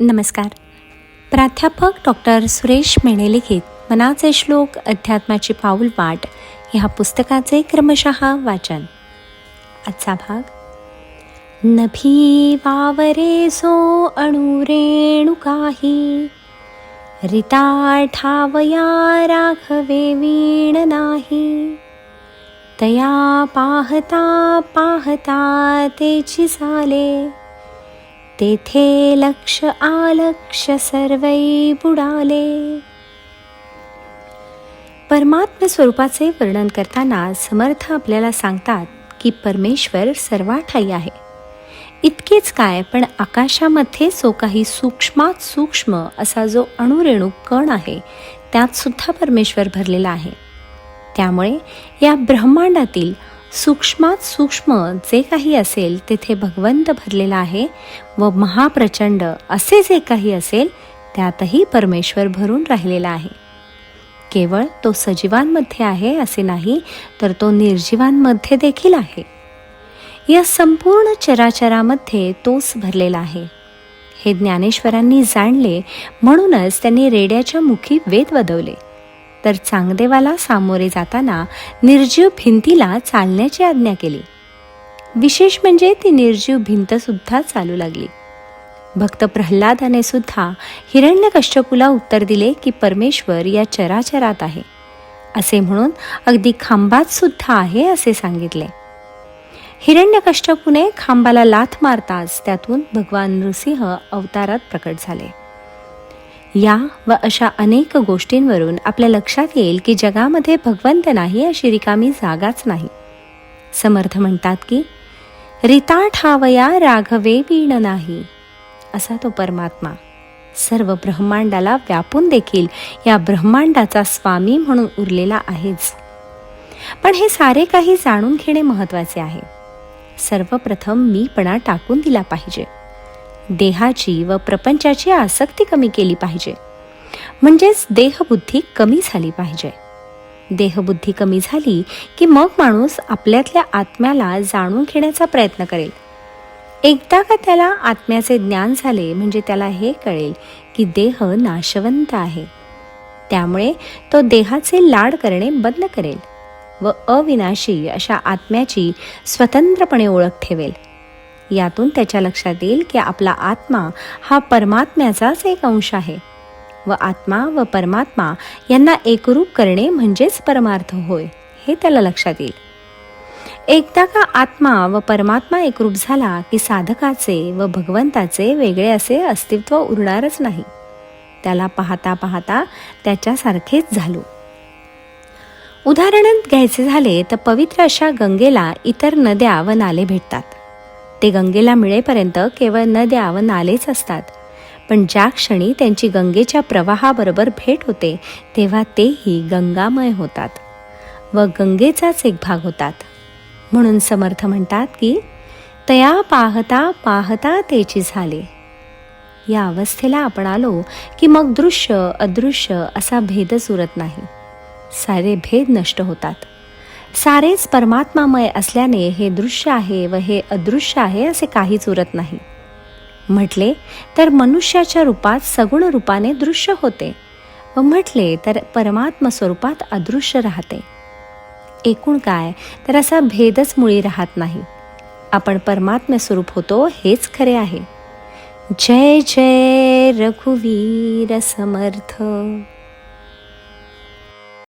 नमस्कार. प्राध्यापक डॉक्टर सुरेश मेणे लिखित मनाचे श्लोक अध्यात्माची पाऊल वाट ह्या पुस्तकाचे क्रमशः वाचन. आजचा भाग. नभी वावरे सो अणुरेणु काही, रिता ठावया राघवे वीण नाही. तया पाहता पाहता तेची झाले, तेथे लक्ष आलक्ष सर्वै बुडाले. परमात्म स्वरूपाचे वर्णन करताना समर्थ आपल्याला सांगतात की परमेश्वर सर्वाठायी आहे. इतकेच काय, पण आकाशामध्ये जो काही सूक्ष्मात सूक्ष्म असा जो अणुरेणू कण आहे त्यात सुद्धा परमेश्वर भरलेला आहे. त्यामुळे या ब्रह्मांडातील सूक्ष्मात सूक्ष्म जे काही असेल तेथे भगवंत भरलेला आहे व महाप्रचंड असे जे काही असेल त्यातही परमेश्वर भरून राहिलेला आहे. केवळ तो सजीवांमध्ये आहे असे नाही, तर तो निर्जीवांमध्ये देखील आहे. या संपूर्ण चराचरामध्ये तोच भरलेला आहे. हे ज्ञानेश्वरांनी जाणले, म्हणूनच त्यांनी रेड्याच्या मुखी वेद वदवले. तर चांगदेवाला सामोरे जाताना निर्जीव भिंतीला चालण्याची आज्ञा केली. विशेष म्हणजे ती निर्जीव भिंतसुद्धा चालू लागली. भक्त प्रल्हादाने सुद्धा हिरण्यकश्यपूला उत्तर दिले की परमेश्वर या चराचरात आहे असे म्हणून अगदी खांबात सुद्धा आहे असे सांगितले. हिरण्यकश्यपूने खांबाला लाथ मारताच त्यातून भगवान नृसिंह अवतारात प्रकट झाले. या व अशा अनेक गोष्टींवरून आपल्या लक्षात येईल की जगामध्ये भगवंत नाही अशी रिकामी जागाच नाही. समर्थ म्हणतात की रिता ठावया राघवे वीण नाही. असा तो परमात्मा सर्व ब्रह्मांडाला व्यापून देखील या ब्रह्मांडाचा स्वामी म्हणून उरलेला आहेच. पण हे सारे काही जाणून घेणे महत्त्वाचे आहे. सर्वप्रथम मीपणा टाकून दिला पाहिजे. देहाची व प्रपंचाची आसक्ती कमी केली पाहिजे. म्हणजेच देहबुद्धी कमी झाली पाहिजे. देहबुद्धी कमी झाली की मग माणूस आपल्यातल्या आत्म्याला जाणून घेण्याचा प्रयत्न करेल. एकदा का त्याला आत्म्याचे ज्ञान झाले म्हणजे त्याला हे कळेल की देह नाशवंत आहे. त्यामुळे तो देहाचे लाड करणे बंद करेल व अविनाशी अशा आत्म्याची स्वतंत्रपणे ओळख ठेवेल. यातून त्याच्या लक्षात येईल की आपला आत्मा हा परमात्म्याचाच एक अंश आहे व आत्मा व परमात्मा यांना एकरूप करणे म्हणजेच परमार्थ होय, हे त्याला लक्षात येईल. एकदा का आत्मा व परमात्मा एकरूप झाला की साधकाचे व भगवंताचे वेगळे असे अस्तित्व उरणारच नाही. त्याला पाहता पाहता त्याच्यासारखेच झालो. उदाहरण घ्यायचे झाले तर पवित्र अशा गंगेला इतर नद्या व नाले भेटतात. ते गंगेला मिळेपर्यंत केवळ नद्या व नालेच असतात. पण ज्या क्षणी त्यांची गंगेच्या प्रवाहाबरोबर भेट होते तेव्हा तेही गंगामय होतात व गंगेचाच एक भाग होतात. म्हणून समर्थ म्हणतात की तया पाहता पाहता तेची झाले. या अवस्थेला आपण आलो की मग दृश्य अदृश्य असा भेदच उरत नाही. सारे भेद नष्ट होतात. सारेच परमात्मामय असल्याने हे दृश्य आहे व हे अदृश्य आहे असे काहीच उरत नाही. म्हटले तर मनुष्याच्या रूपात सगुण रूपाने दृश्य होते व म्हटले तर परमात्मा स्वरूपात अदृश्य राहते. एकूण काय, तर असा भेदच मुळी राहत नाही. आपण परमात्मा स्वरूप होतो हेच खरे आहे. जय जय रघुवीर समर्थ.